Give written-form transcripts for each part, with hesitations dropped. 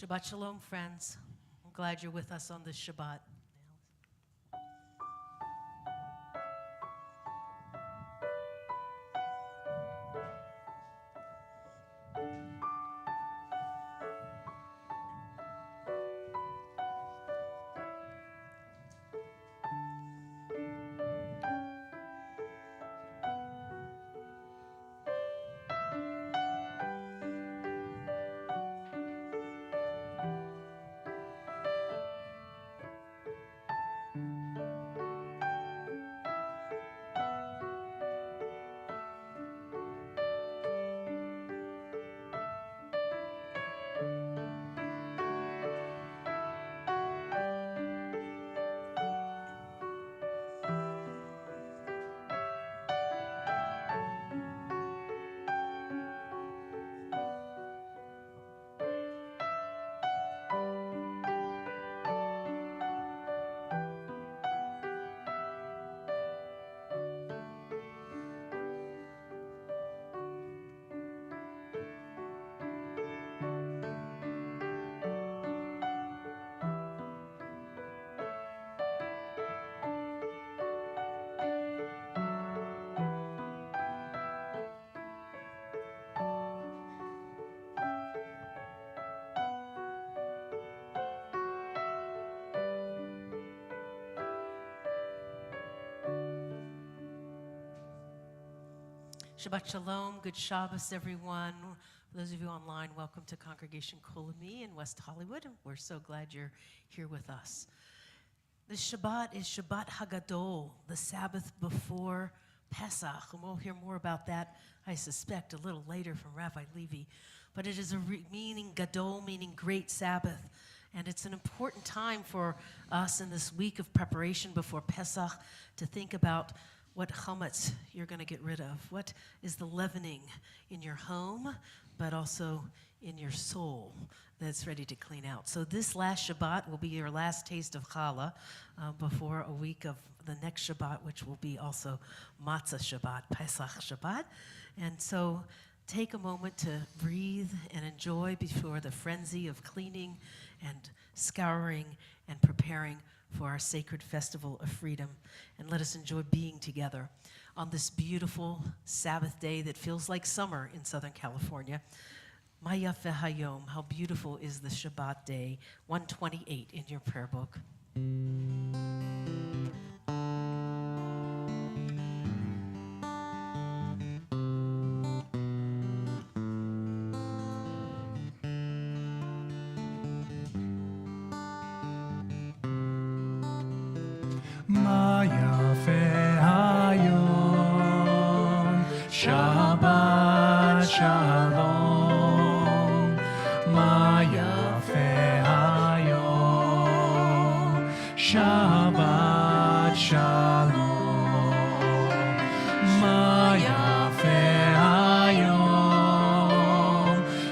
Shabbat Shalom, friends. I'm glad you're with us on this Shabbat. Shabbat Shalom, good Shabbos, everyone. For those of you online, welcome to Congregation Kol Ami in West Hollywood. We're so glad you're here with us. This Shabbat is Shabbat Hagadol, the Sabbath before Pesach, and we'll hear more about that, I suspect, a little later from Rabbi Levy. But it is a meaning, Gadol, meaning great Sabbath. And it's an important time for us in this week of preparation before Pesach to think about what chametz you're going to get rid of. What is the leavening in your home, but also in your soul that's ready to clean out. So this last Shabbat will be your last taste of challah before a week of the next Shabbat, which will be also Matzah Shabbat, Pesach Shabbat. And so take a moment to breathe and enjoy before the frenzy of cleaning and scouring and preparing for our sacred festival of freedom. And let us enjoy being together on this beautiful Sabbath day that feels like summer in Southern California. Ma yafeh hayom, how beautiful is the Shabbat day, 128 in your prayer book. Ma yafeh hayom, Shabbat Shalom. Ma yafeh hayom, Shabbat Shalom. Ma yafeh hayom,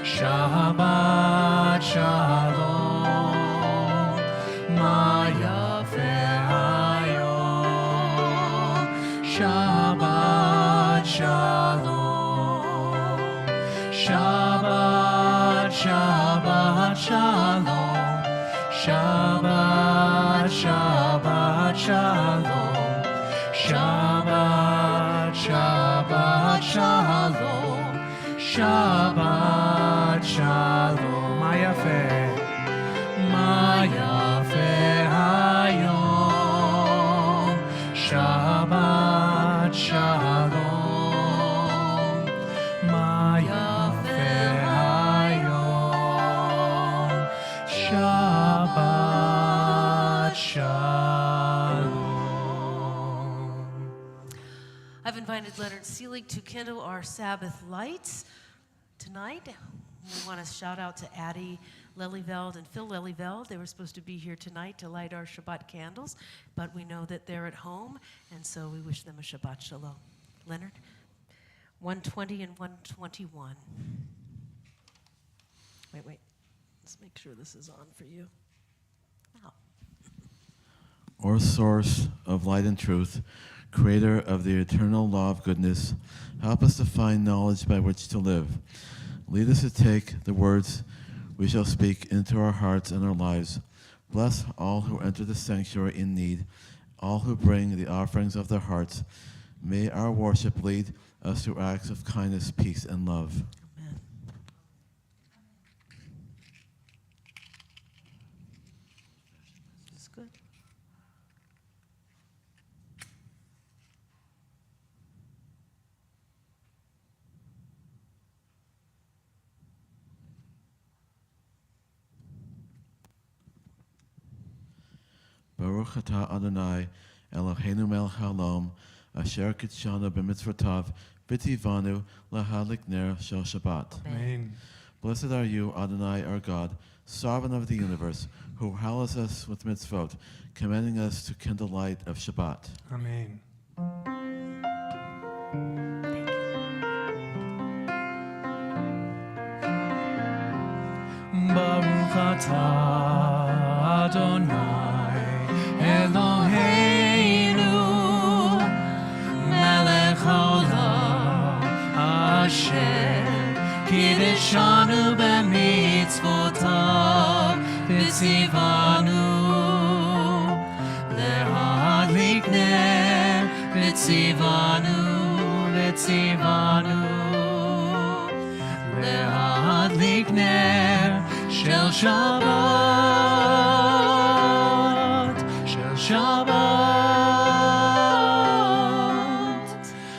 Shabbat Shalom. Ma yafeh Shabbat Shalom, Shabbat, Shabbat Shalom, Shabbat, Shabbat Shalom, Shabbat, Shabbat Shalom, Shabbat Shalom. Ma yafeh, ma yafeh hayom, Shabbat Shalom, ma yafeh hayom, Shabbat Shalom. I've invited Leonard Seelig to kindle our Sabbath lights tonight. We want to shout out to Addie Lelyveld and Phil Lelyveld. They were supposed to be here tonight to light our Shabbat candles, but we know that they're at home, and so we wish them a Shabbat Shalom. Leonard, 120 and 121. Wait. Let's make sure this is on for you. Wow. Or source of light and truth, creator of the eternal law of goodness, help us to find knowledge by which to live. Lead us to take the words we shall speak into our hearts and our lives. Bless all who enter the sanctuary in need, all who bring the offerings of their hearts. May our worship lead us to acts of kindness, peace, and love. Amen. That's good. Baruch atah Adonai, Eloheinu melech haolam, asher kitshanu b'mitzvotav, v'tivanu lahadlik ner shel Shabbat. Amen. Blessed are you, Adonai, our God, sovereign of the universe, who hallows us with mitzvot, commanding us to kindle light of Shabbat. Amen. Baruch atah Adonai Eloheinu melech haolam asher kiddushanu b'mitzvotav v'tzivanu lehadlik ner v'tzivanu lehadlik ner shel Shabbat,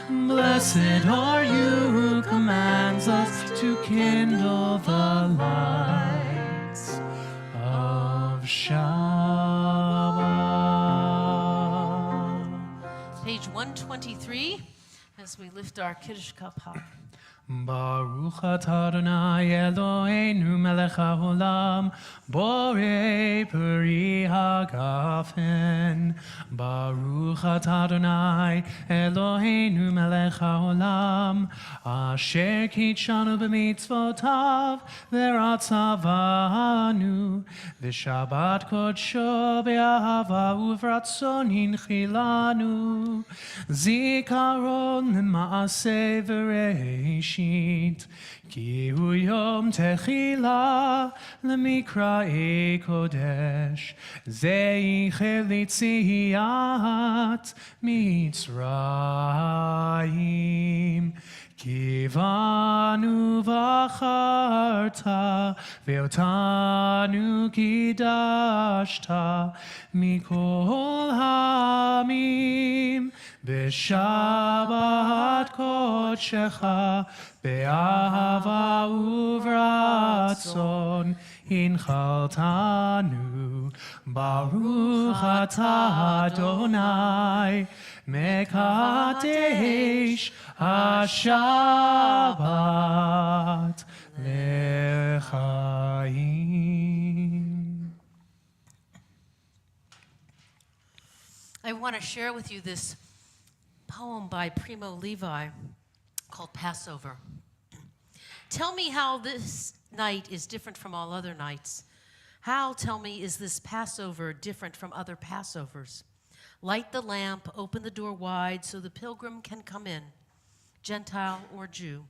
Blessed are you who commands us to kindle the lights of Shabbat. Page 123, as we lift our Kiddush cup high. Baruch atah Adonai Eloheinu melech haolam borei peri hagafen. Baruch atah Adonai Eloheinu melech haolam asher kitshanu b'mitzvotav v'ratzavanu v'shabbat kodsho be'ahava uvratzon hinchilanu zikaron l'maaseh v'reish כי הוא יום תחילה למקראי קודש, זכר ליציאת מצרים. כי בנו בחרת ואותנו קידשת מכל העמים בשבת קודשך באהבה וברצון הנחלתנו. ברוך אתה אדוני מקדש השבת לחיים. I want to share with you this poem by Primo Levi called Passover. Tell me how this night is different from all other nights. How, tell me, is this Passover different from other Passovers? Light the lamp, open the door wide so the pilgrim can come in, Gentile or Jew.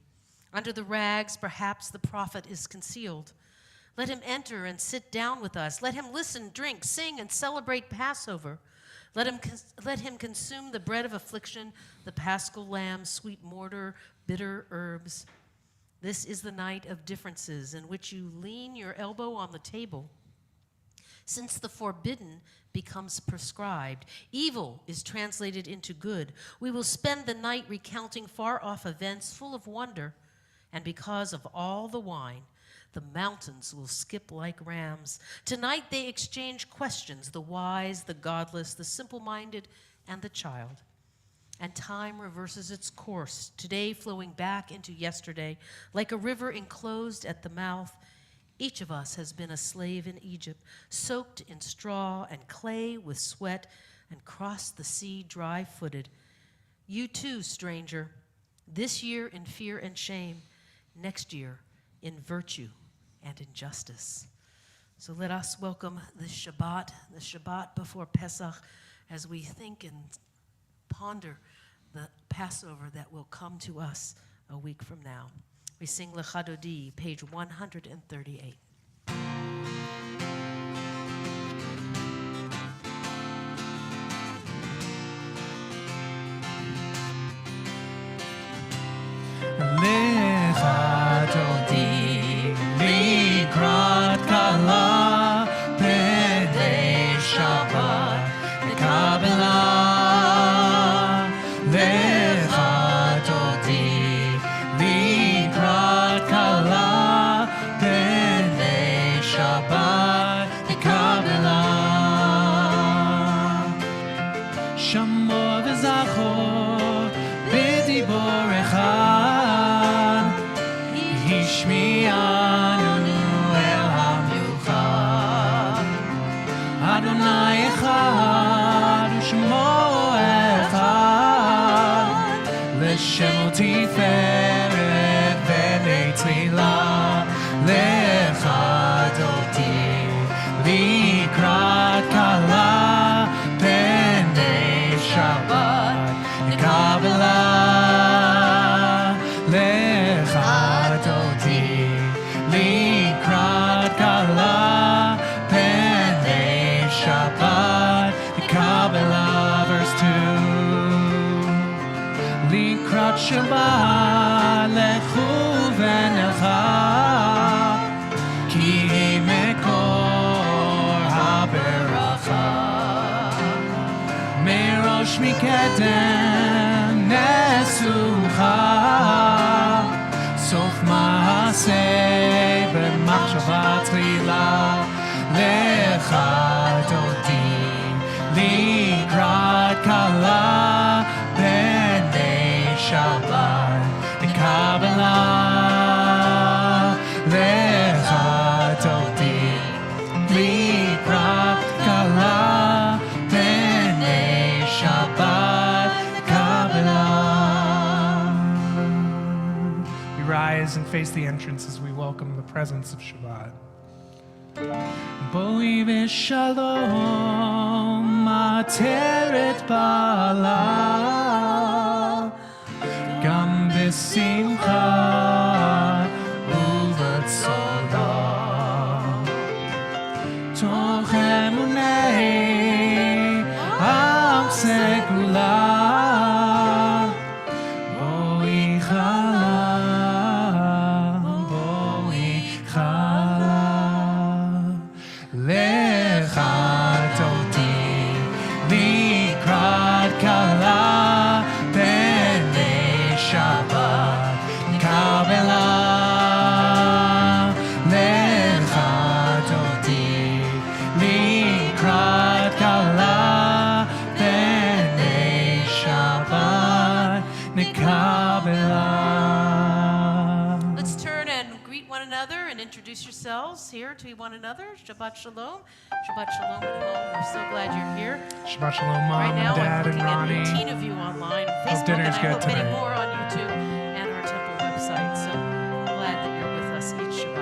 Under the rags, perhaps the prophet is concealed. Let him enter and sit down with us. Let him listen, drink, sing, and celebrate Passover. Let him consume the bread of affliction, the paschal lamb, sweet mortar, bitter herbs. This is the night of differences in which you lean your elbow on the table. Since the forbidden becomes prescribed, evil is translated into good. We will spend the night recounting far-off events full of wonder, and because of all the wine, the mountains will skip like rams. Tonight they exchange questions, the wise, the godless, the simple-minded, and the child. And time reverses its course, today flowing back into yesterday, like a river enclosed at the mouth. Each of us has been a slave in Egypt, soaked in straw and clay with sweat, and crossed the sea dry-footed. You too, stranger, this year in fear and shame, next year in virtue and in justice. So let us welcome the Shabbat before Pesach, as we think and ponder the Passover that will come to us a week from now. We sing Lechadodi, page 138. והשמיענו אל המיוחד. אדוני אחד ושמו אחד, לשמו תפארת בני תפילה, לאחד אותי לקראת כלה, פני שבת נקבלה. לאחד אותי לקראת כלה, פני שבת נקבלה. Verse 2. לקראת שבת לכו ונלכה, כי היא מקור הברכה. מראש מקדם נסוכה, סוף מעשה במחשבה תחילה. לאחד אותי לקראת כלה, פני שבת נקבלה. לאחד אותי לקראת כלה, פני שבת נקבלה. We rise and face the entrance as we welcome the presence of Shabbat. בואי בשלום עטרת בעלה, גם בשמחה ובצעדה, תוך אמוני עם סגולה. בואי חלה, בואי חלה. לאחד אותי לקראת כלה, פני שבת נקבלה. לאחד אותי לקראת כלה, פני שבת נקבלה. Let's turn and greet one another and introduce yourselves here to one another. Shabbat Shalom. Shabbat Shalom at home. We're so glad you're here. Shabbat Shalom, Mom Right now, and Dad I'm and looking at Ronnie. 18 of you online on Facebook, dinner's and I good hope many tonight. more on YouTube and our temple website. So glad that you're with us each Shabbat.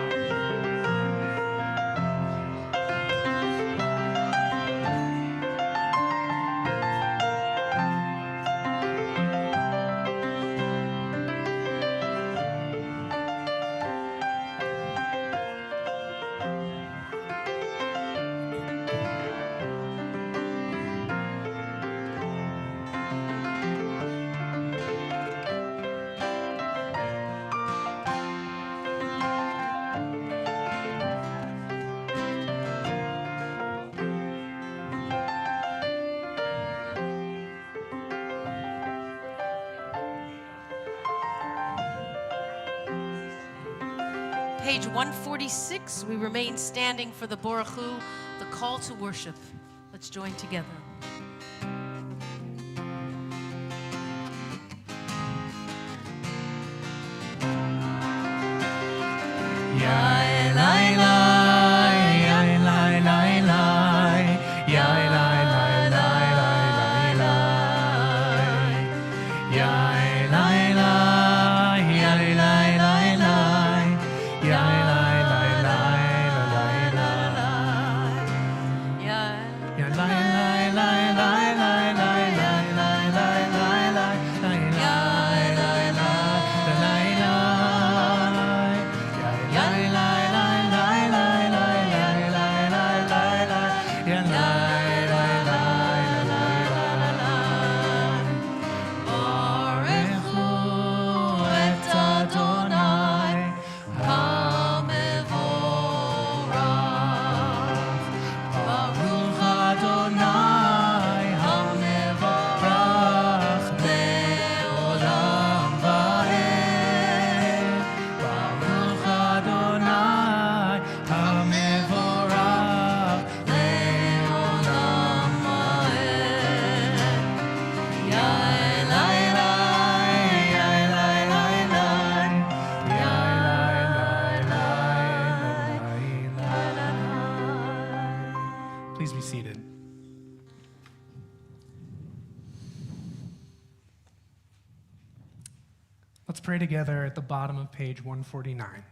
Page 146, we remain standing for the Baruch Hu, the call to worship. Let's join together. Please be seated. Let's pray together at the bottom of page 149.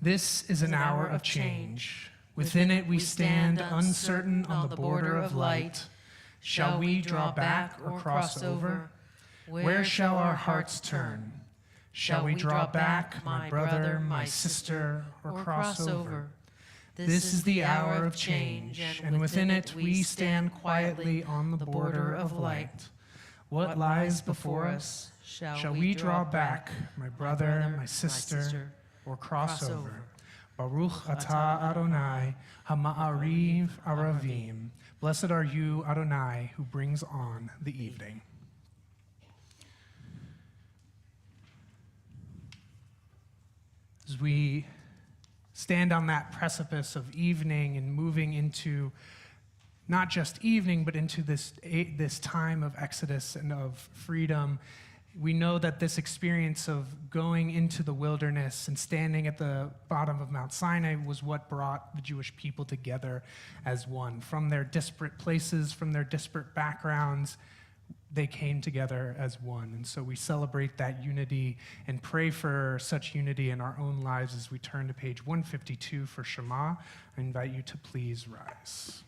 This is an hour of change. Within it we stand uncertain on the border of light. Shall we draw back or cross over? Where shall our hearts turn? Shall we draw back, my brother, my sister, or cross over? This is the hour of change, and within it we stand quietly on the border of light. What lies before us? Shall we draw back, my brother, my sister, or cross over? Baruch atah Adonai, hama'ariv aravim. Blessed are you, Adonai, who brings on the evening. As we stand on that precipice of evening and moving into not just evening, but into this time of exodus and of freedom, we know that this experience of going into the wilderness and standing at the bottom of Mount Sinai was what brought the Jewish people together as one. From their disparate places, from their disparate backgrounds, they came together as one. And so we celebrate that unity and pray for such unity in our own lives as we turn to page 152 for Shema. I invite you to please rise.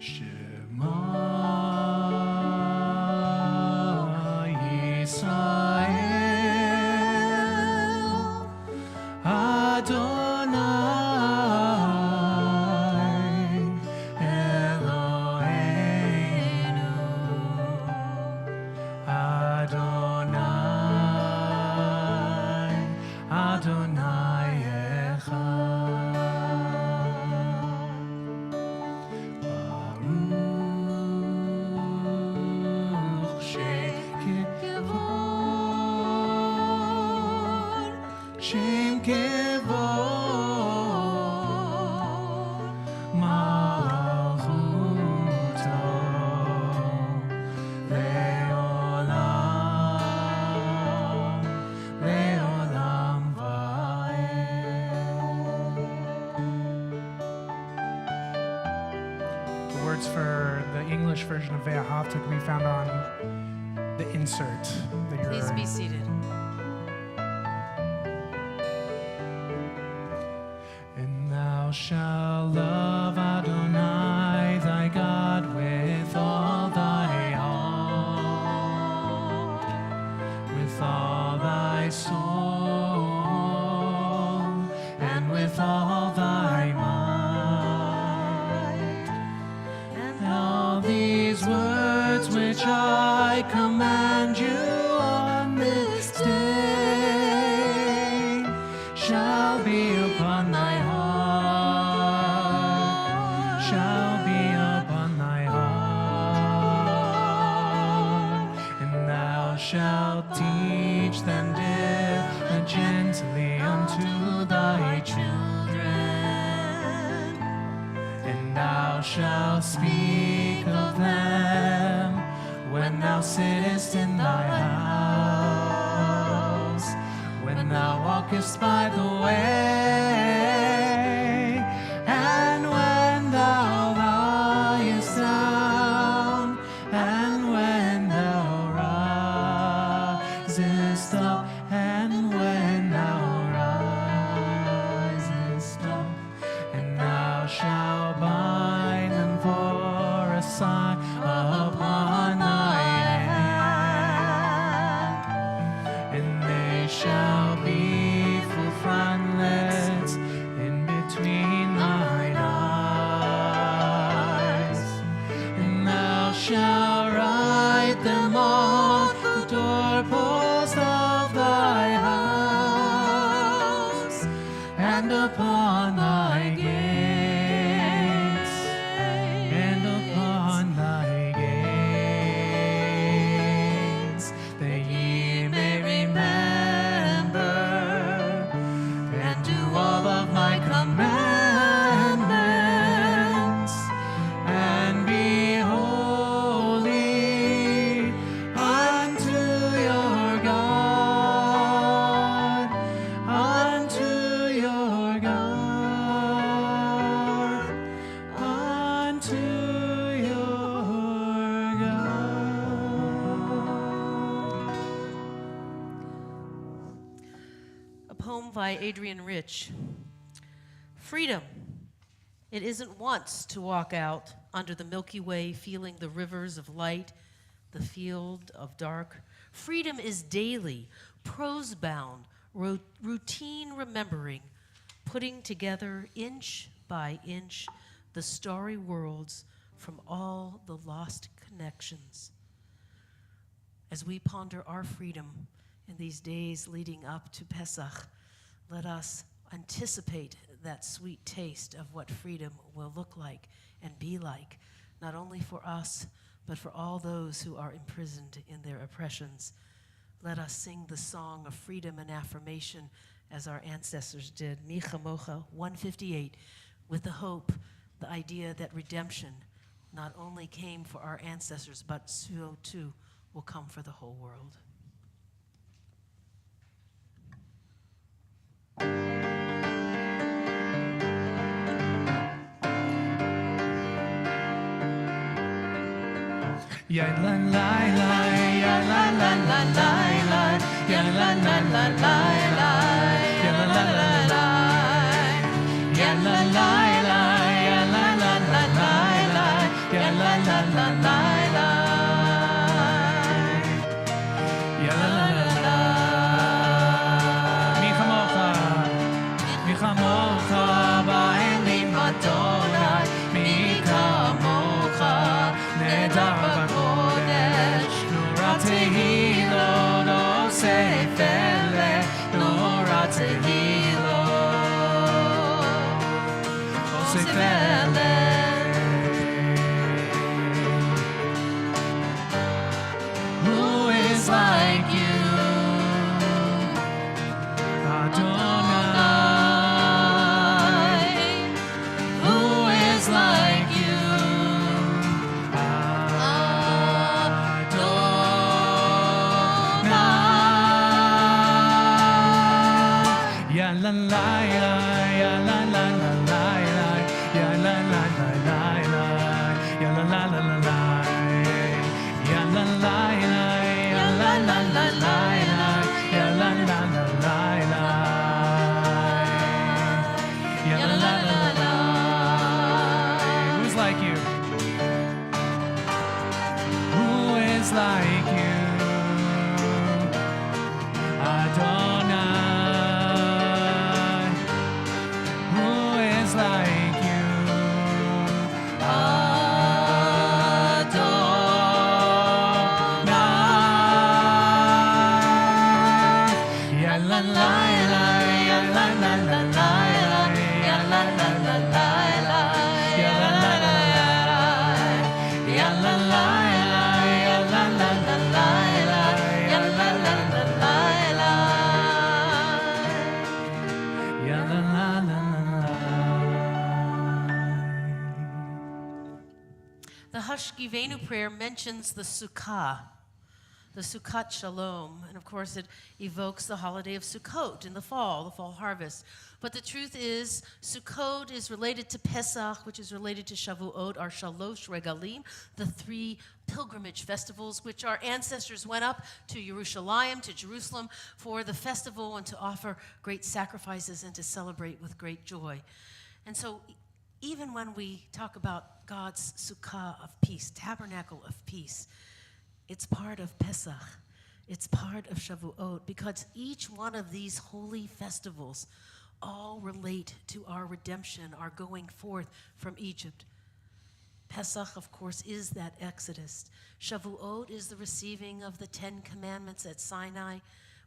Shema Yisrael Adonai Eloheinu Adonai Adonai Echad. Shem kevod malchuto leolam leolam va'ed. The words for the English version of Ve'ahavta can be found on the insert that you're. Please be seated. Thou shalt love Adonai thy God with all thy heart, with all thy soul, and with all thy might. And all these words which I command you on this day shall be upon thy heart. Shall be upon thy heart, and thou shalt teach them diligently unto thy children, and thou shalt speak of them when thou sittest in thy house, when thou walkest by the way, and when thou liest down, and when thou risest up, and when thou risest up, and thou shalt bind them for a sign upon thy hand, and they shall be for frontlets in between thine eyes, and thou shalt write them on the doorpost of thy house, and upon thy gates, and upon thy gates, that ye may remember and do all of my commandments, and behold, by Adrian Rich. Freedom. It isn't once to walk out under the Milky Way, feeling the rivers of light, the field of dark. Freedom is daily, prose-bound, routine remembering, putting together inch by inch the starry worlds from all the lost connections. As we ponder our freedom in these days leading up to Pesach, let us anticipate that sweet taste of what freedom will look like and be like, not only for us, but for all those who are imprisoned in their oppressions. Let us sing the song of freedom and affirmation as our ancestors did, Mi Chamocha 158, with the hope, the idea that redemption not only came for our ancestors, but so too will come for the whole world. Ya la la la, ya la la la la la, ya la la la la la, ya la la la la, ya la la la, ya la la la la la, ya la la la la la, ya la la la la. Mi chamocha, mi chamocha, ba'elim Adonai, mi chamocha, nedar b'kodesh, nora tehilo, no sefele, nora tehilo, no sefele. Who is like you, Adonai? Who is like you, Adonai? Ya la la la, ya la la la la la, ya la la la la la, ya la la la la la, ya la la la, ya la la la la la, ya la la la la la, ya la la la la. Who's like you? Who is like you, Adonai? Who is like you, Adonai? Ya la la la, ya la la la la la, ya la la la la la, ya la la la la, ya la la la, ya la la la la la, ya la la la la la, ya la la la la. The Hashkivenu prayer mentions the Sukkah, the Sukkot Shalom, and of course it evokes the holiday of Sukkot in the fall harvest. But the truth is, Sukkot is related to Pesach, which is related to Shavuot, our Shalosh Regalim, the three pilgrimage festivals which our ancestors went up to Yerushalayim, to Jerusalem, for the festival and to offer great sacrifices and to celebrate with great joy. And so even when we talk about God's Sukkah of peace, tabernacle of peace, it's part of Pesach. It's part of Shavuot, because each one of these holy festivals all relate to our redemption, our going forth from Egypt. Pesach, of course, is that Exodus. Shavuot is the receiving of the 10 Commandments at Sinai,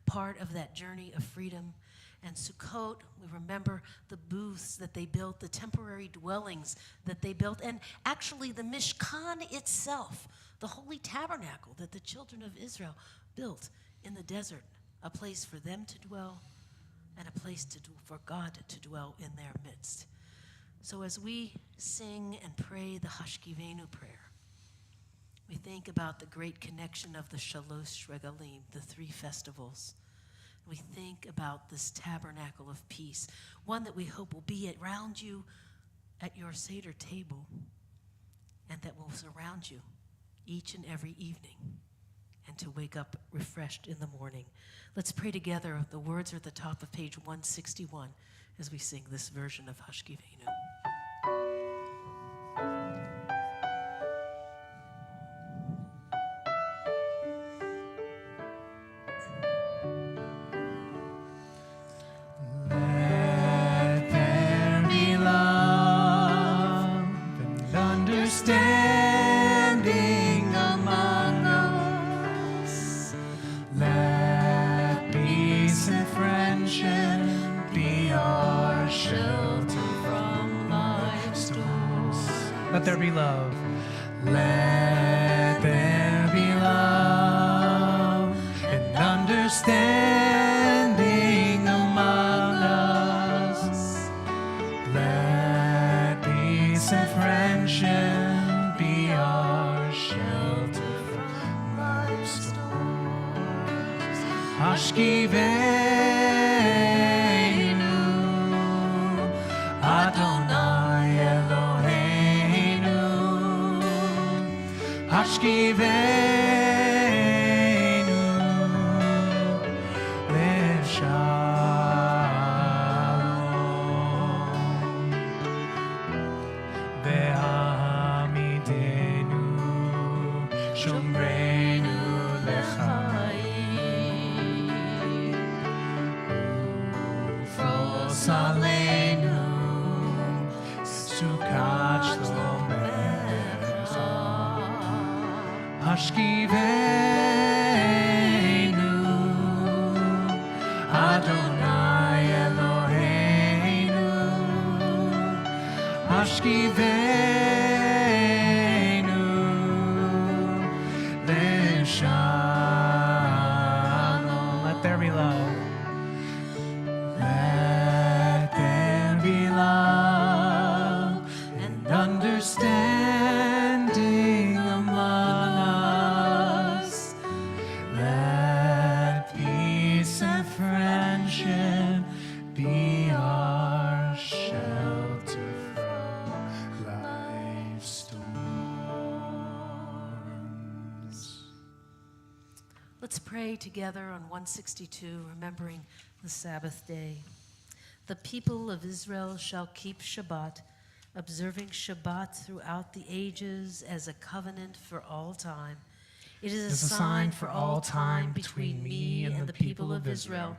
part of that journey of freedom. And Sukkot, we remember the booths that they built, the temporary dwellings that they built, and actually the Mishkan itself, the holy tabernacle that the children of Israel built in the desert, a place for them to dwell and a place for God to dwell in their midst. So as we sing and pray the Hashkivenu prayer, we think about the great connection of the Shalosh Regalim, the three festivals. We think about this tabernacle of peace, one that we hope will be around you at your Seder table, and that will surround you each and every evening and to wake up refreshed in the morning. Let's pray together. The words are at the top of page 161 as we sing this version of Hashkivenu. Let there be love and understanding among us. Let peace and friendship be our shelter from life's storms. Let there be love. Let there be love and understanding among us. Let peace and friendship be our shelter from life's storms. Hashkivenu, Adonai Eloheinu. Hashkivenu, Lev Shalom. Ve'amidenu, Shomrenu L'chaim. Ufros aleinu, Sukat Shlomecha. Hashkivenu, Adonai Eloheinu. Hashkivenu, Lev Shalom. Let there be love. Let there be love and understanding among us. Let peace and friendship be our shelter from life's storms. Let's pray together on 162, remembering the Sabbath day. The people of Israel shall keep Shabbat, observing Shabbat throughout the ages as a covenant for all time. It is a sign for all time between me and the people of Israel.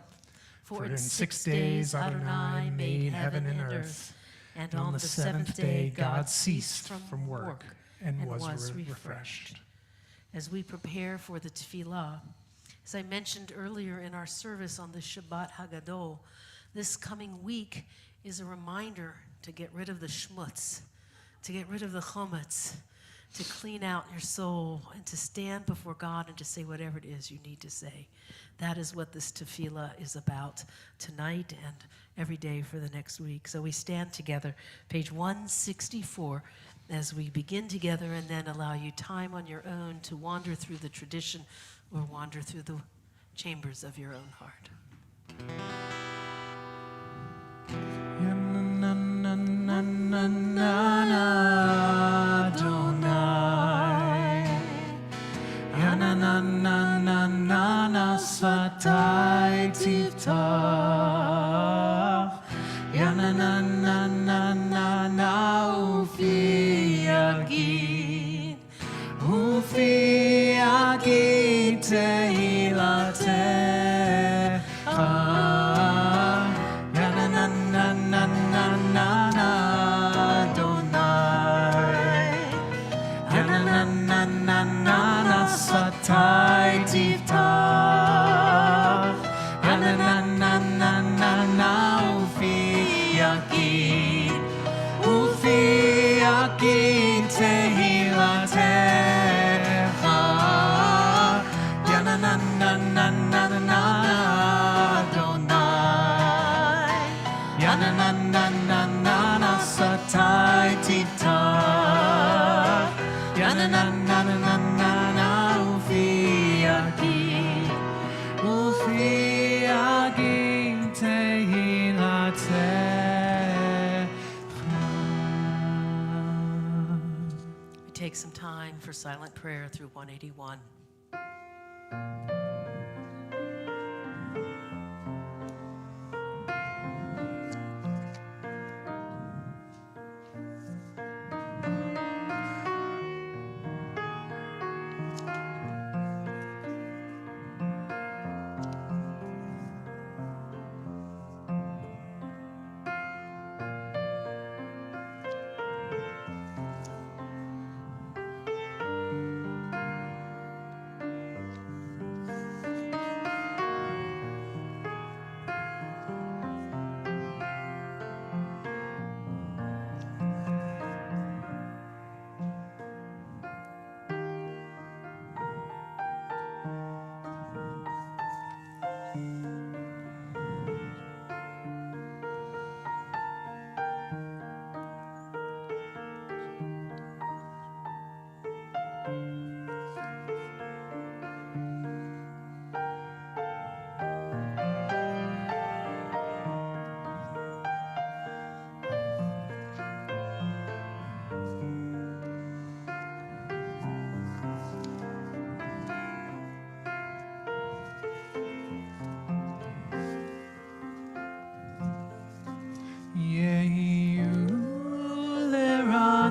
For in 6 days Adonai made heaven and earth, and on the seventh day God ceased from work and was refreshed. As we prepare for the tefillah, as I mentioned earlier in our service on the Shabbat Hagadol, this coming week is a reminder to get rid of the schmutz, to get rid of the chometz, to clean out your soul, and to stand before God and to say whatever it is you need to say. That is what this tefillah is about tonight and every day for the next week. So we stand together, page 164, as we begin together and then allow you time on your own to wander through the tradition or wander through the chambers of your own heart. Svatai tiftach, yana na na na na na, ufi yagid tehilatecha, yana na na na na na na, Adonai, yana na na na na na, svatai tiftach. Take some time for silent prayer through 181.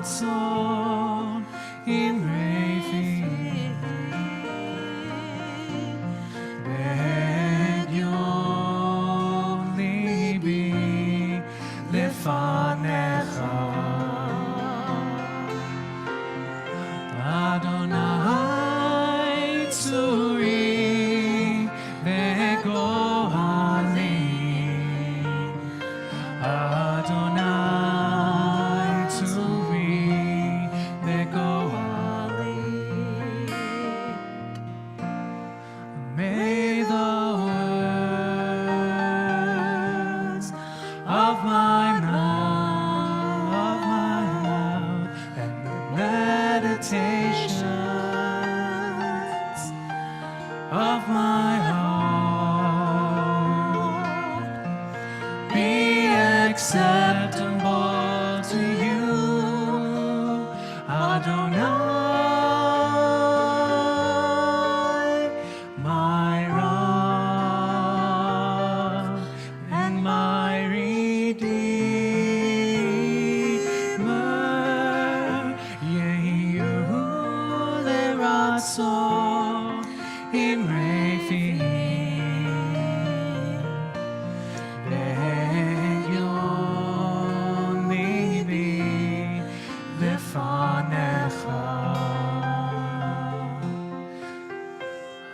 רצון עם רייפים בהגיון ליבי לפניך אדוני צורי וגואלי אדוני May the words of my mouth and the meditations of my heart be acceptable to you, Adonai.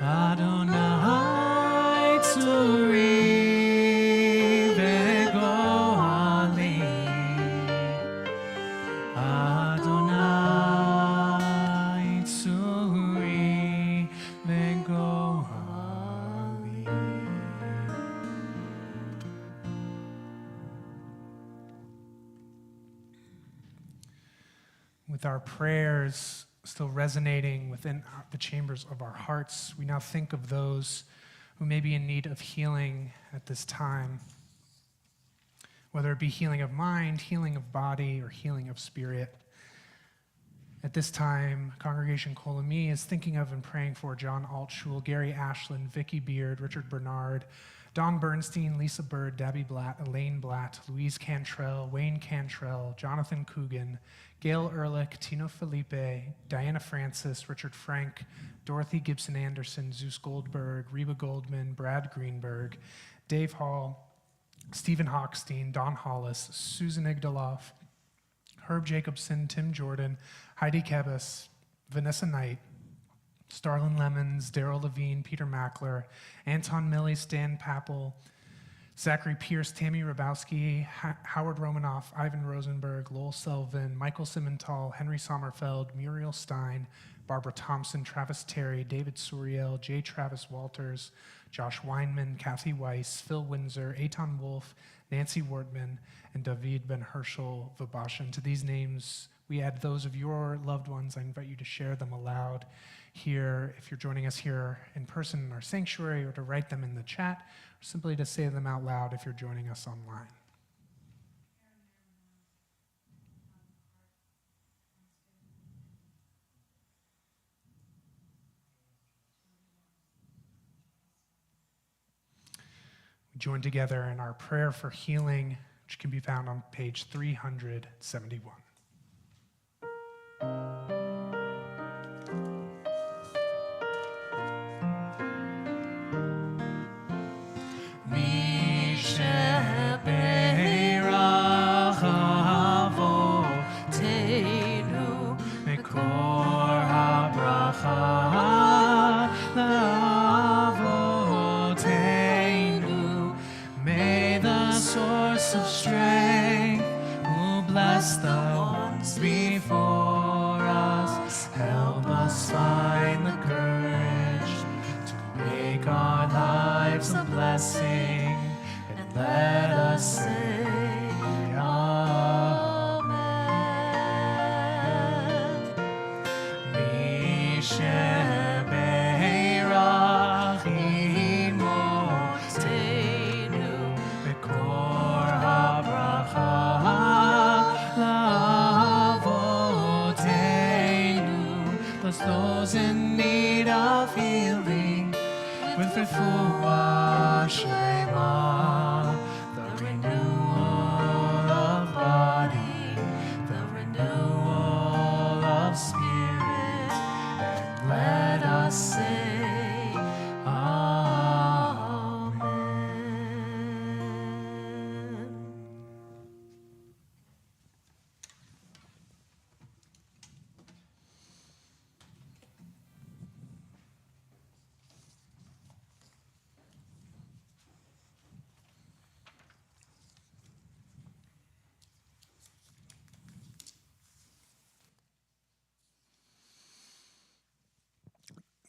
Adonai tzuri v'goali Adonai tzuri v'goali. With our prayers still resonating within the chambers of our hearts, we now think of those who may be in need of healing at this time, whether it be healing of mind, healing of body, or healing of spirit. At this time, Congregation Kol Ami is thinking of and praying for John Altschul, Gary Ashland, Vicky Beard, Richard Bernard, Don Bernstein, Lisa Bird, Debbie Blatt, Elaine Blatt, Louise Cantrell, Wayne Cantrell, Jonathan Coogan, Gail Ehrlich, Tino Felipe, Diana Francis, Richard Frank, Dorothy Gibson Anderson, Zeus Goldberg, Reba Goldman, Brad Greenberg, Dave Hall, Stephen Hochstein, Don Hollis, Susan Igdaloff, Herb Jacobson, Tim Jordan, Heidi Kebus, Vanessa Knight, Starlin Lemons, Daryl Levine, Peter Mackler, Anton Milley, Stan Pappel, Zachary Pierce, Tammy Rabowski, Howard Romanoff, Ivan Rosenberg, Lowell Selvin, Michael Simmental, Henry Sommerfeld, Muriel Stein, Barbara Thompson, Travis Terry, David Suriel, J. Travis Walters, Josh Weinman, Kathy Weiss, Phil Windsor, Eitan Wolf, Nancy Wortman, and David Ben Herschel Vabashan. To these names, we add those of your loved ones. I invite you to share them aloud here if you're joining us here in person in our sanctuary, or to write them in the chat, or simply to say them out loud if you're joining us online. We join together in our prayer for healing, which can be found on page 371. May the source of strength, who bless the ones before us, help us find the courage to make our lives a blessing, and let us say Amen. Mishebeirach imotenu bekor habracha lavotenu. Bless those in need of healing with refuah shlema, the renewal of body, the renewal of spirit, and let us say Amen.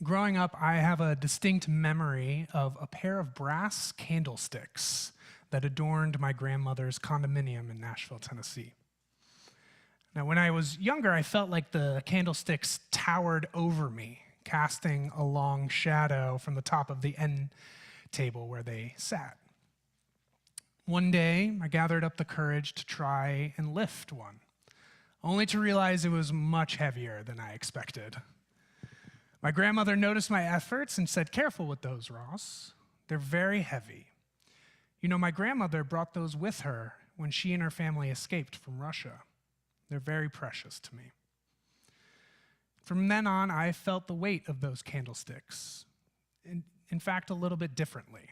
Growing up, I have a distinct memory of a pair of brass candlesticks that adorned my grandmother's condominium in Nashville, Tennessee. Now, when I was younger, I felt like the candlesticks towered over me, casting a long shadow from the top of the end table where they sat. One day, I gathered up the courage to try and lift one, only to realize it was much heavier than I expected. My grandmother noticed my efforts and said, "Careful with those, Ross. They're very heavy." You know, my grandmother brought those with her when she and her family escaped from Russia. They're very precious to me. From then on, I felt the weight of those candlesticks. In fact, a little bit differently.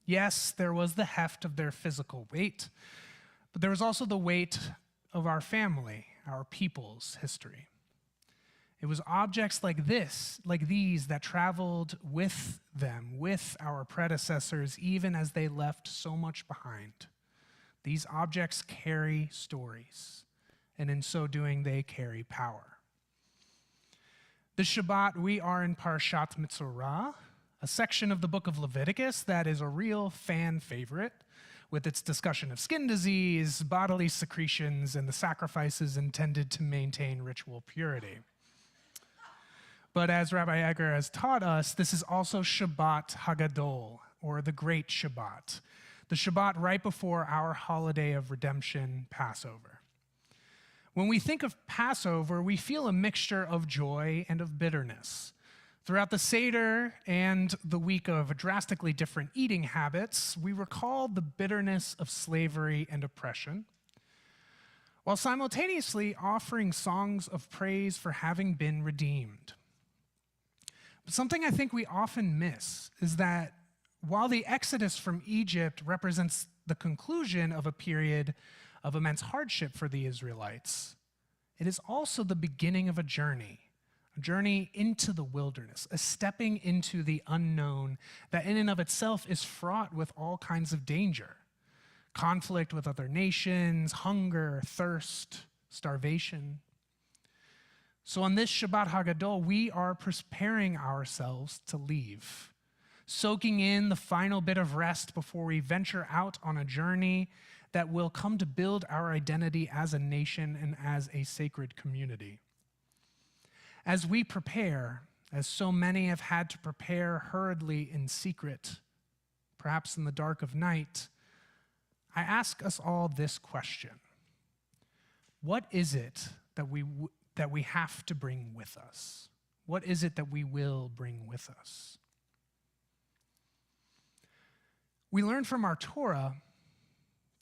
Yes, there was the heft of their physical weight, but there was also the weight of our family, our people's history. It was objects like these that traveled with them, with our predecessors, even as they left so much behind. These objects carry stories, and in so doing, they carry power. This Shabbat, we are in Parshat Mitzorah, a section of the book of Leviticus that is a real fan favorite, with its discussion of skin disease, bodily secretions, and the sacrifices intended to maintain ritual purity. But as Rabbi Egger has taught us, this is also Shabbat Hagadol, or the Great Shabbat, the Shabbat right before our holiday of redemption, Passover. When we think of Passover, we feel a mixture of joy and of bitterness. Throughout the Seder and the week of drastically different eating habits, we recall the bitterness of slavery and oppression, while simultaneously offering songs of praise for having been redeemed. But something I think we often miss is that while the Exodus from Egypt represents the conclusion of a period of immense hardship for the Israelites, it is also the beginning of a journey into the wilderness, a stepping into the unknown that in and of itself is fraught with all kinds of danger. Conflict with other nations, hunger, thirst, starvation. So on this Shabbat Hagadol, we are preparing ourselves to leave, soaking in the final bit of rest before we venture out on a journey that will come to build our identity as a nation and as a sacred community. As we prepare, as so many have had to prepare hurriedly in secret, perhaps in the dark of night, I ask us all this question: what is it that we have to bring with us? What is it that we will bring with us? We learn from our Torah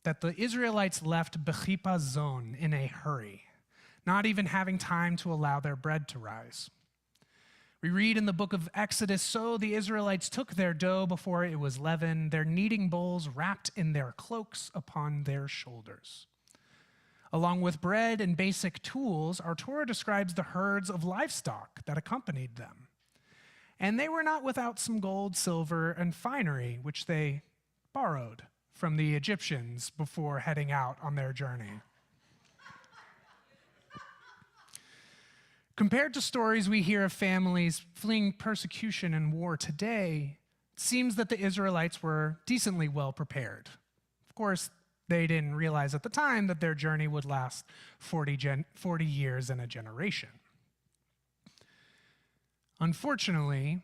that the Israelites left Bechipa zone in a hurry, not even having time to allow their bread to rise. We read in the book of Exodus, so the Israelites took their dough before it was leavened, their kneading bowls wrapped in their cloaks upon their shoulders. Along with bread and basic tools, our Torah describes the herds of livestock that accompanied them. And they were not without some gold, silver, and finery, which they borrowed from the Egyptians before heading out on their journey. Compared to stories we hear of families fleeing persecution and war today, it seems that the Israelites were decently well prepared. Of course, they didn't realize at the time that their journey would last 40 years and a generation. Unfortunately,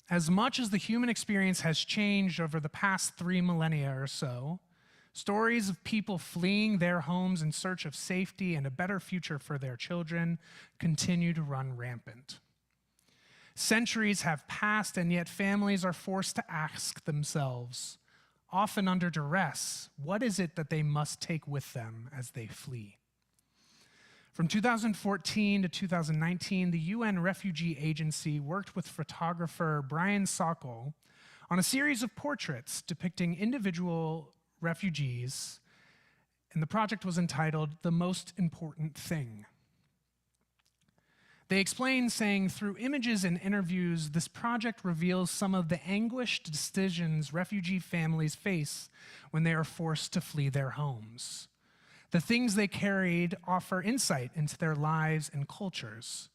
as much as the human experience has changed over the past 3 millennia or so, stories of people fleeing their homes in search of safety and a better future for their children continue to run rampant. Centuries have passed, and yet families are forced to ask themselves, often under duress, what is it that they must take with them as they flee? From 2014 to 2019, the UN Refugee Agency worked with photographer Brian Sokol on a series of portraits depicting individual refugees, and the project was entitled The Most Important Thing. They explain, saying, through images and interviews, this project reveals some of the anguished decisions refugee families face when they are forced to flee their homes. The things they carried offer insight into their lives and cultures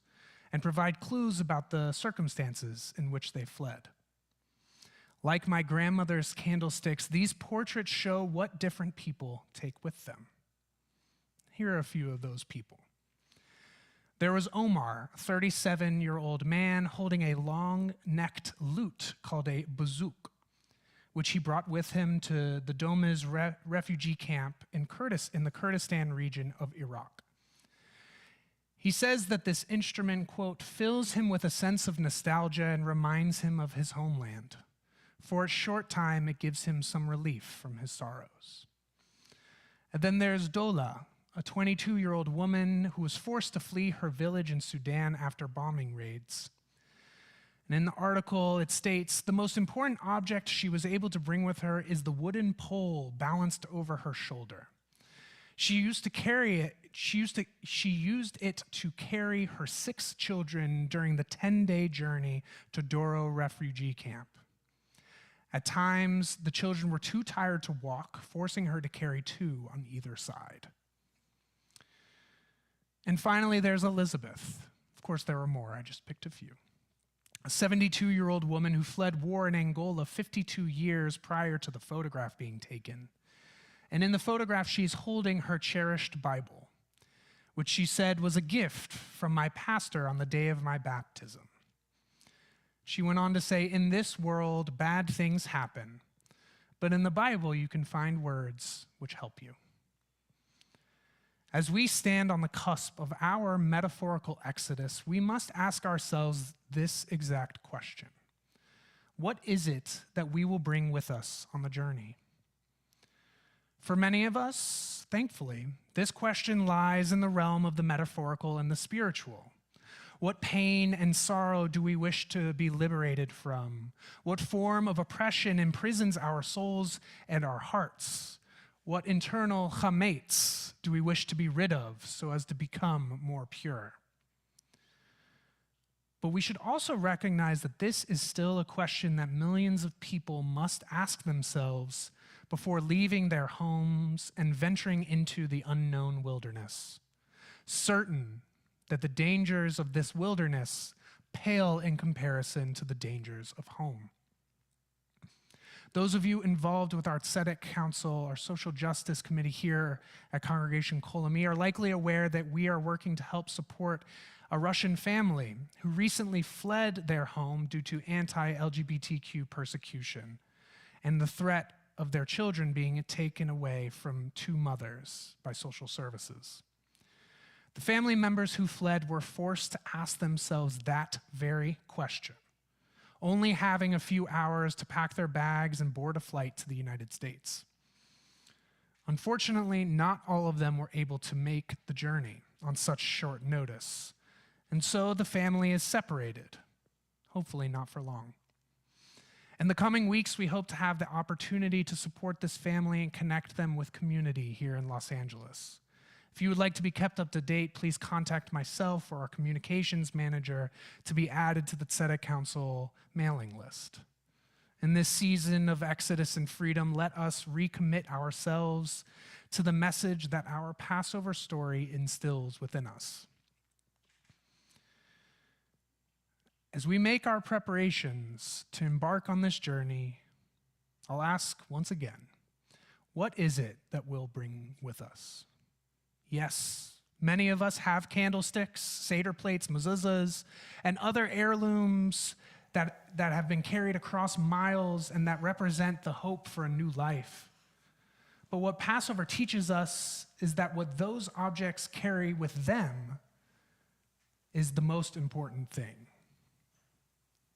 and provide clues about the circumstances in which they fled. Like my grandmother's candlesticks, these portraits show what different people take with them. Here are a few of those people. There was Omar, a 37-year-old man holding a long-necked lute called a bouzuk, which he brought with him to the Domiz refugee camp in the Kurdistan region of Iraq. He says that this instrument, quote, fills him with a sense of nostalgia and reminds him of his homeland. For a short time, it gives him some relief from his sorrows. And then there's Dola, a 22-year-old woman who was forced to flee her village in Sudan after bombing raids. And in the article, it states, the most important object she was able to bring with her is the wooden pole balanced over her shoulder. She used it to carry her 6 children during the 10-day journey to Doro refugee camp. At times, the children were too tired to walk, forcing her to carry 2 on either side. And finally, there's Elizabeth. Of course, there were more. I just picked a few. A 72-year-old woman who fled war in Angola 52 years prior to the photograph being taken. And in the photograph, she's holding her cherished Bible, which she said was a gift from my pastor on the day of my baptism. She went on to say, in this world, bad things happen, but in the Bible, you can find words which help you. As we stand on the cusp of our metaphorical exodus, we must ask ourselves this exact question. What is it that we will bring with us on the journey? For many of us, thankfully, this question lies in the realm of the metaphorical and the spiritual. What pain and sorrow do we wish to be liberated from? What form of oppression imprisons our souls and our hearts? What internal chametz do we wish to be rid of so as to become more pure? But we should also recognize that this is still a question that millions of people must ask themselves before leaving their homes and venturing into the unknown wilderness, certain that the dangers of this wilderness pale in comparison to the dangers of home. Those of you involved with our Tzedek Council, our social justice committee here at Congregation Kol Ami, are likely aware that we are working to help support a Russian family who recently fled their home due to anti-LGBTQ persecution and the threat of their children being taken away from 2 mothers by social services. The family members who fled were forced to ask themselves that very question. only having a few hours to pack their bags and board a flight to the United States. Unfortunately, not all of them were able to make the journey on such short notice, and so the family is separated, hopefully not for long. In the coming weeks, we hope to have the opportunity to support this family and connect them with community here in Los Angeles. If you would like to be kept up to date, please contact myself or our communications manager to be added to the Tzedek Council mailing list. In this season of exodus and freedom, let us recommit ourselves to the message that our Passover story instills within us. As we make our preparations to embark on this journey, I'll ask once again, what is it that we'll bring with us? Yes, many of us have candlesticks, Seder plates, mezuzahs, and other heirlooms that have been carried across miles and that represent the hope for a new life. But what Passover teaches us is that what those objects carry with them is the most important thing.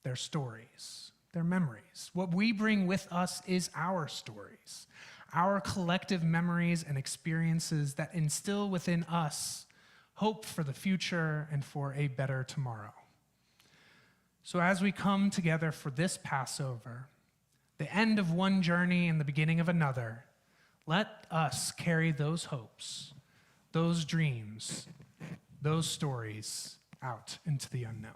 Their stories, their memories. What we bring with us is our stories, our collective memories and experiences that instill within us hope for the future and for a better tomorrow. So as we come together for this Passover, the end of one journey and the beginning of another, let us carry those hopes, those dreams, those stories out into the unknown.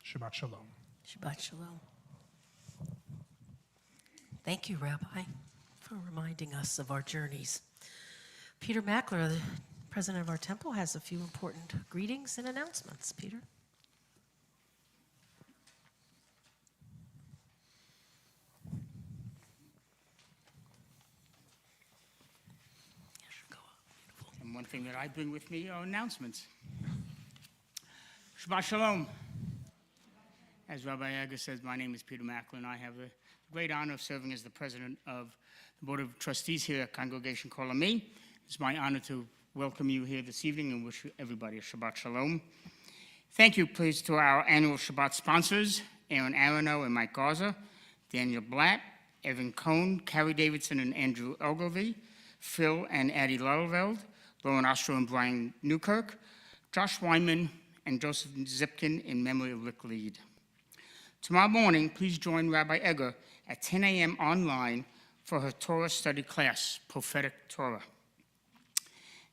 Shabbat Shalom. Shabbat Shalom. Thank you, Rabbi, for reminding us of our journeys. Peter Mackler, the president of our temple, has a few important greetings and announcements. Peter? And one thing that I bring with me are announcements. Shabbat Shalom. As Rabbi Eger says, my name is Peter Mackler, and I have the great honor of serving as the president of the Board of Trustees here at Congregation Kol Ami. It's my honor to welcome you here this evening and wish everybody a Shabbat Shalom. Thank you, please, to our annual Shabbat sponsors, Aaron Aronow and Mike Garza, Daniel Blatt, Evan Cohn, Carrie Davidson and Andrew Ogilvy, Phil and Addie Lulleveld, Lauren Ostro and Brian Newkirk, Josh Wyman, and Joseph Zipkin in memory of Rick Lead. Tomorrow morning, please join Rabbi Eger at 10 a.m. online for her Torah study class, Prophetic Torah.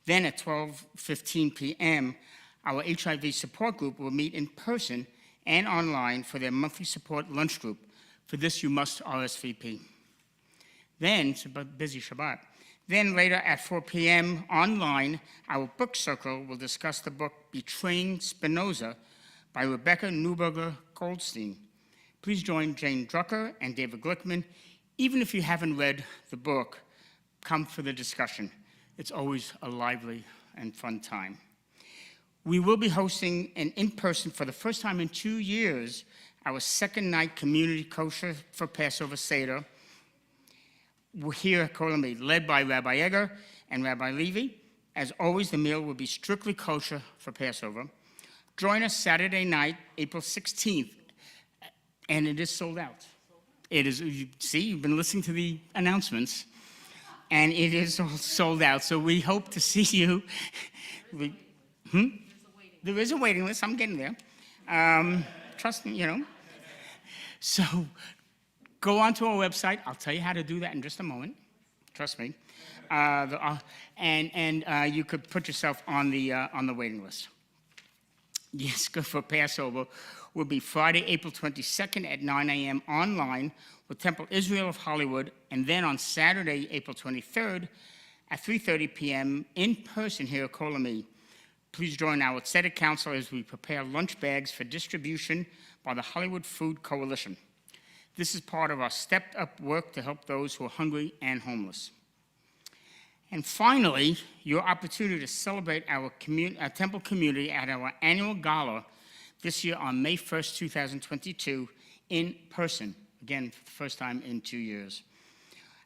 Then at 12:15 p.m., our HIV support group will meet in person and online for their monthly support lunch group. For this, you must RSVP. Then, it's a busy Shabbat. Then later at 4 p.m. online, our book circle will discuss the book Betraying Spinoza by Rebecca Neuberger Goldstein. Please join Jane Drucker and David Glickman. Even if you haven't read the book, come for the discussion. It's always a lively and fun time. We will be hosting an in-person, for the first time in 2 years, our second night community kosher for Passover Seder. We're here at Kol Ami, led by Rabbi Eger and Rabbi Levy. As always, the meal will be strictly kosher for Passover. Join us Saturday night, April 16th, and it is sold out. It is, you see, you've been listening to the announcements, and it is all sold out. So we hope to see you. There is a waiting list. I'm getting there. Trust me, you know. So go onto our website. I'll tell you how to do that in just a moment. Trust me. You could put yourself on the waiting list. Yes, good for Passover will be Friday, April 22nd at 9 a.m. online with Temple Israel of Hollywood, and then on Saturday, April 23rd at 3:30 p.m. in person here at Kol Ami. Please join our Tzedek Council as we prepare lunch bags for distribution by the Hollywood Food Coalition. This is part of our stepped-up work to help those who are hungry and homeless. And finally, your opportunity to celebrate our temple community at our annual gala this year on May 1st, 2022, in person. Again, for the first time in 2 years.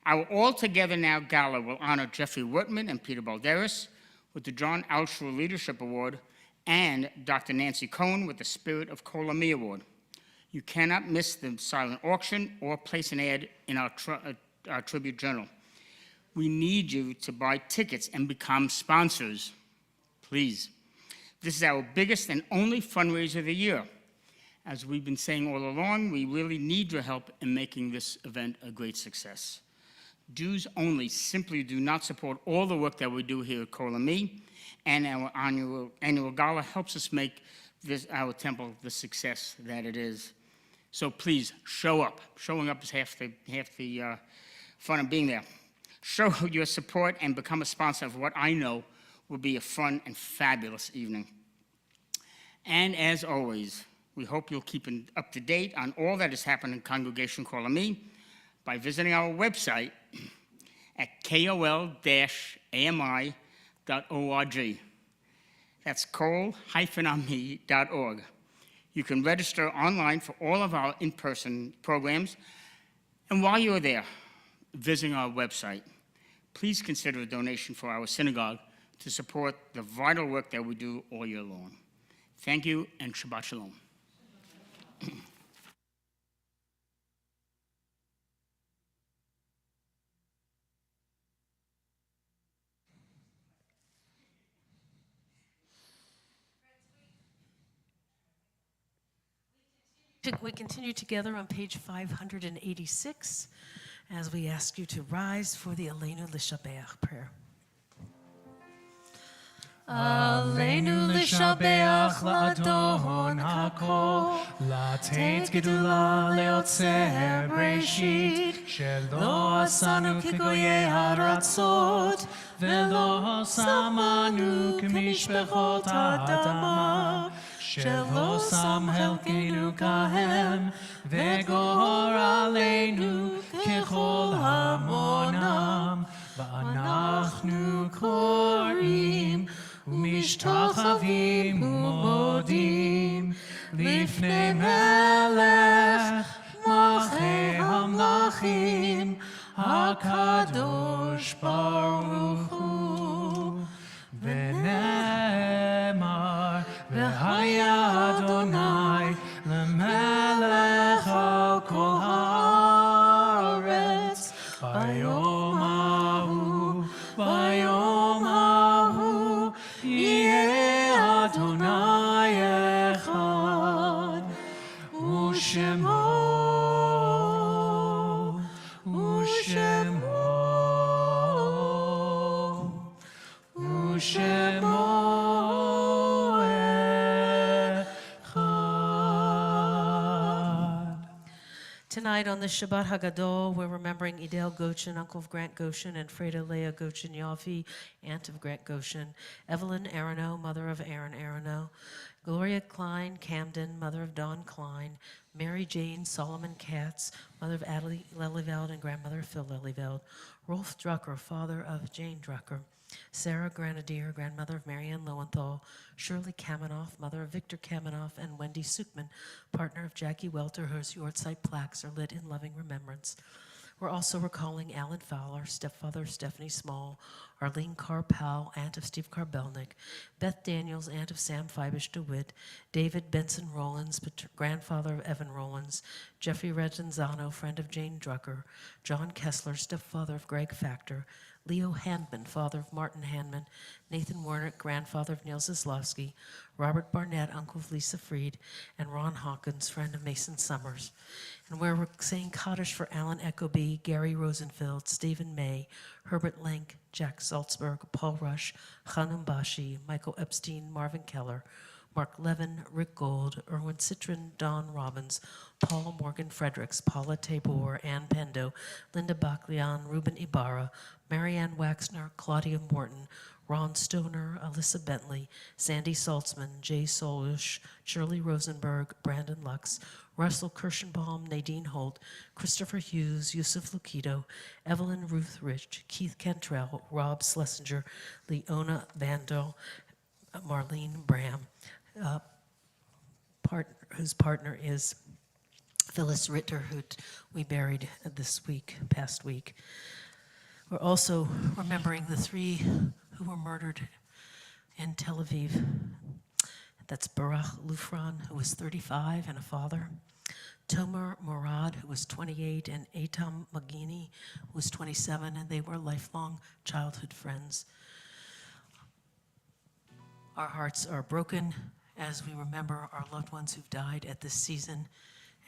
Our All Together Now Gala will honor Jeffrey Wortman and Peter Balderas with the John Alshua Leadership Award and Dr. Nancy Cohen with the Spirit of Kol Ami Award. You cannot miss the silent auction or place an ad in our Tribute Journal. We need you to buy tickets and become sponsors, please. This is our biggest and only fundraiser of the year. As we've been saying all along, we really need your help in making this event a great success. Dues only simply do not support all the work that we do here at Kol Ami, and our annual gala helps us make our temple the success that it is. So please, show up. Showing up is half the fun of being there. Show your support and become a sponsor of what I know will be a fun and fabulous evening. And as always, we hope you'll keep up to date on all that has happened in Congregation Kol Ami by visiting our website at kol-ami.org. That's kol-ami.org. You can register online for all of our in-person programs. And while you're there, visiting our website, please consider a donation for our synagogue to support the vital work that we do all year long. Thank you, and Shabbat Shalom. We continue together on page 586 as we ask you to rise for the Aleinu L'Shabeach prayer. Aleinu l'shabeach la'adon hakol, לתת גדולה ליוצר בראשית, שלא עשנו כגויי הארצות, ולא שמנו כמשפחות האדמה, שלא שם חלקנו כהם, וגור עלינו ככל המונם, ואנחנו קוראים ומשתחווים ומודים לפני מלך מלכי המלכים הקדוש ברוך הוא. ונאמר והיה אדוני למלך על כל הארץ ביום ההוא ביום ההוא יהיה אדוני אחד ושמו ושמו ושמו Tonight on the Shabbat Hagadol, we're remembering Idel Goshen, uncle of Grant Goshen, and Freda Leah Goshen Yafi, aunt of Grant Goshen, Evelyn Aronow, mother of Aaron Aronow, Gloria Klein Camden, mother of Don Klein, Mary Jane Solomon Katz, mother of Adelie Lelyveld and grandmother of Phil Lelyveld, Rolf Drucker, father of Jane Drucker, Sarah Grenadier, grandmother of Marianne Lowenthal, Shirley Kamenoff, mother of Victor Kamenoff, and Wendy Suchman, partner of Jackie Welter, whose yahrzeit plaques are lit in loving remembrance. We're also recalling Alan Fowler, stepfather of Stephanie Small, Arlene Carr-Powell, aunt of Steve Karbelnik, Beth Daniels, aunt of Sam Fibish DeWitt, David Benson Rollins, grandfather of Evan Rollins, Jeffrey Regenzano, friend of Jane Drucker, John Kessler, stepfather of Greg Factor, Leo Handman, father of Martin Handman, Nathan Warnick, grandfather of Neil Zaslowski, Robert Barnett, uncle of Lisa Freed, and Ron Hawkins, friend of Mason Summers. And we're saying Kaddish for Alan Eckoby, Gary Rosenfeld, Stephen May, Herbert Lenk, Jack Salzberg, Paul Rush, Hanum Bashi, Michael Epstein, Marvin Keller, Mark Levin, Rick Gold, Erwin Citron, Don Robbins, Paul Morgan Fredericks, Paula Tabor, Ann Pendo, Linda Baclian, Ruben Ibarra, Marianne Waxner, Claudia Morton, Ron Stoner, Alyssa Bentley, Sandy Saltzman, Jay Solish, Shirley Rosenberg, Brandon Lux, Russell Kirschenbaum, Nadine Holt, Christopher Hughes, Yusuf Lukido, Evelyn Ruth Rich, Keith Cantrell, Rob Schlesinger, Leona Vandal, Marlene Bram, whose partner is Phyllis Ritter, who we buried past week. We're also remembering the 3 who were murdered in Tel Aviv. That's Baruch Lufran, who was 35 and a father. Tomer Murad, who was 28, and Etam Magini, who was 27, and they were lifelong childhood friends. Our hearts are broken as we remember our loved ones who've died at this season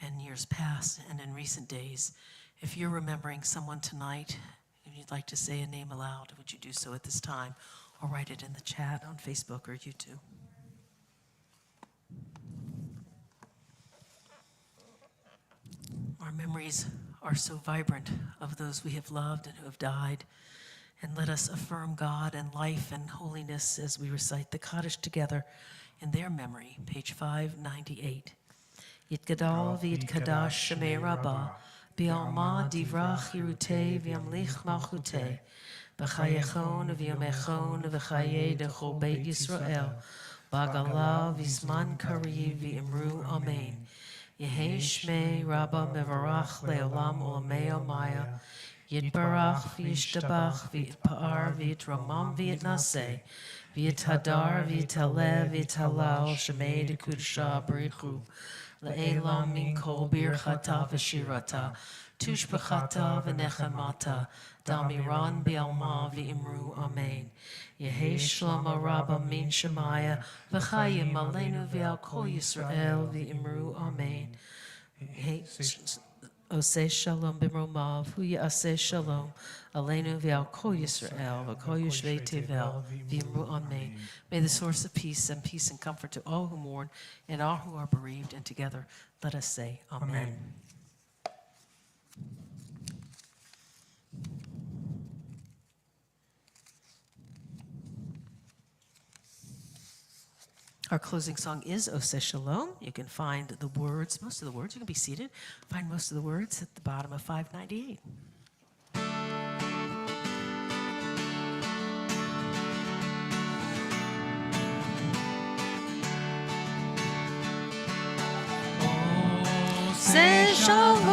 and years past and in recent days. If you're remembering someone tonight and you'd like to say a name aloud, would you do so at this time or write it in the chat on Facebook or YouTube? Our memories are so vibrant of those we have loved and who have died. And let us affirm God and life and holiness as we recite the Kaddish together in their memory, page 598. Yitgadal v'yitkadash shemei rabbah, b'alma divrach yirutei v'yamlich malchutei, b'chayechon v'yomechon v'chayei dechol beit Yisrael, b'agala v'zman kari v'imru amen. Yehei shmei rabbah mevarach le'olam olamei omaya, Yitbarach v'yishtabach v'yitpa'ar v'yitramam v'yitnaseh v'yithadar v'yitalev v'yithalal shemei dekudesha b'richu le'elam min kol birchata v'shirata tushbachata v'nechemata damiran b'alma v'imru amen. Yehei shlomo rabba min shemaya v'chayim aleinu v'al kol Yisrael v'imru amen. Oseh shalom b'mromav, hu ya'aseh shalom, aleinu v'al kol Yisrael, v'kol yoshvei tevel, v'yimru amen. May the source of peace and comfort to all who mourn and all who are bereaved, and together let us say amen. Amen. Our closing song is Oseh Shalom. You can find the words, most of the words, you can be seated, find most of the words at the bottom of 598. Oseh Shalom,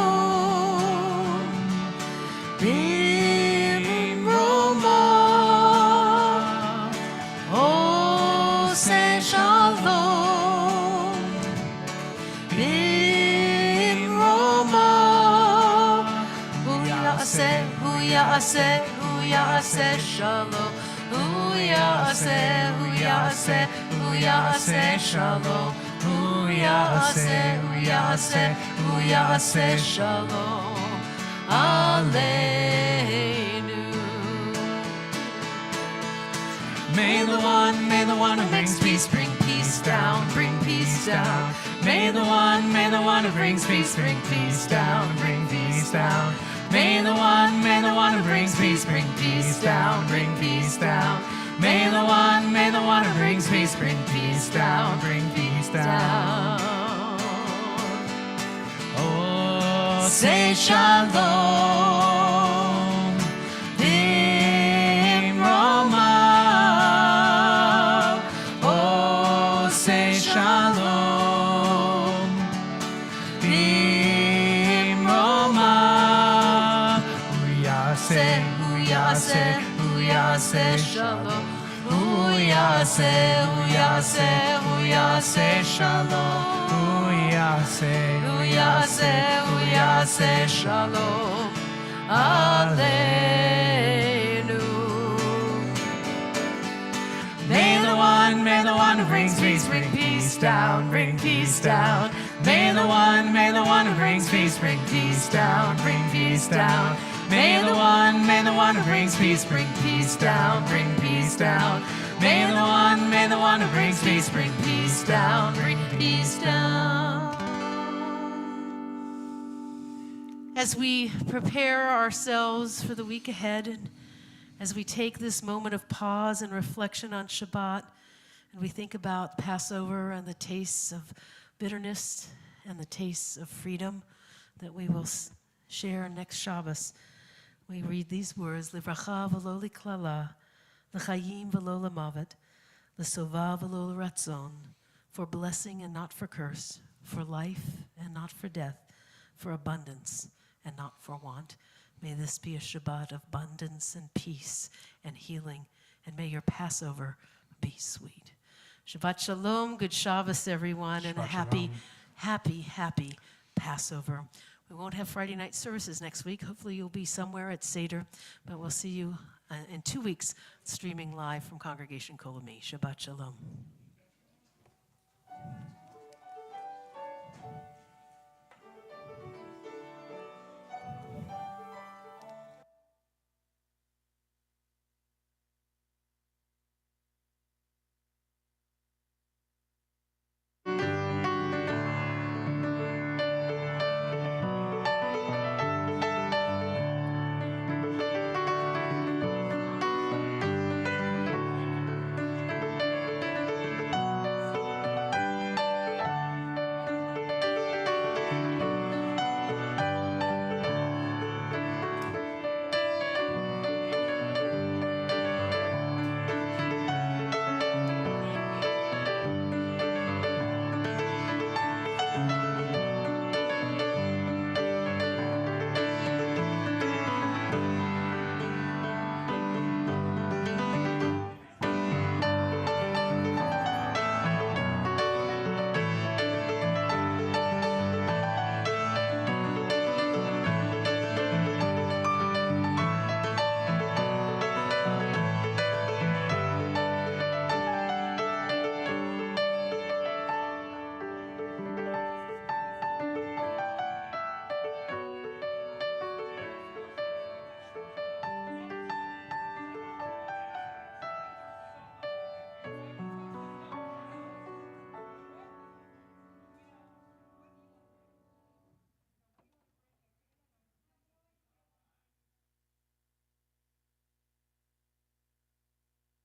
b'mroma, Oseh Shalom, b'mroma, hu ya'aseh shalom, hu ya'aseh shalom, hu ya'aseh shalom, aleinu. May the one who brings peace bring peace down, bring peace down. May the one who brings peace bring peace down, bring peace down. May the one who brings peace bring peace down, bring peace down. May the one who brings peace bring peace down, bring peace down. Oseh shalom, b'mroma. Oseh shalom, b'mroma. Hu ya'aseh shalom, hu ya'aseh shalom, hu ya'aseh shalom, aleinu. May the one who brings peace bring peace down, bring peace down. May the one who brings peace bring peace down, bring peace down. May the one who brings peace bring peace down, bring peace down. May the one who brings peace bring peace down, bring peace down. As we prepare ourselves for the week ahead, and as we take this moment of pause and reflection on Shabbat, and we think about Passover and the tastes of bitterness and the tastes of freedom that we will share next Shabbos, we read these words: Livracha v'lo liklala, l'chayim v'lo l'mavet, l'sova v'lo l'ratzon, for blessing and not for curse, for life and not for death, for abundance and not for want. May this be a Shabbat of abundance and peace and healing, and may your Passover be sweet. Shabbat Shalom, good Shabbos, everyone, and a Shabbat happy, Shalom. happy, happy Passover. We won't have Friday night services next week. Hopefully you'll be somewhere at Seder, but we'll see you in 2 weeks streaming live from Congregation Kol Ami. Shabbat Shalom.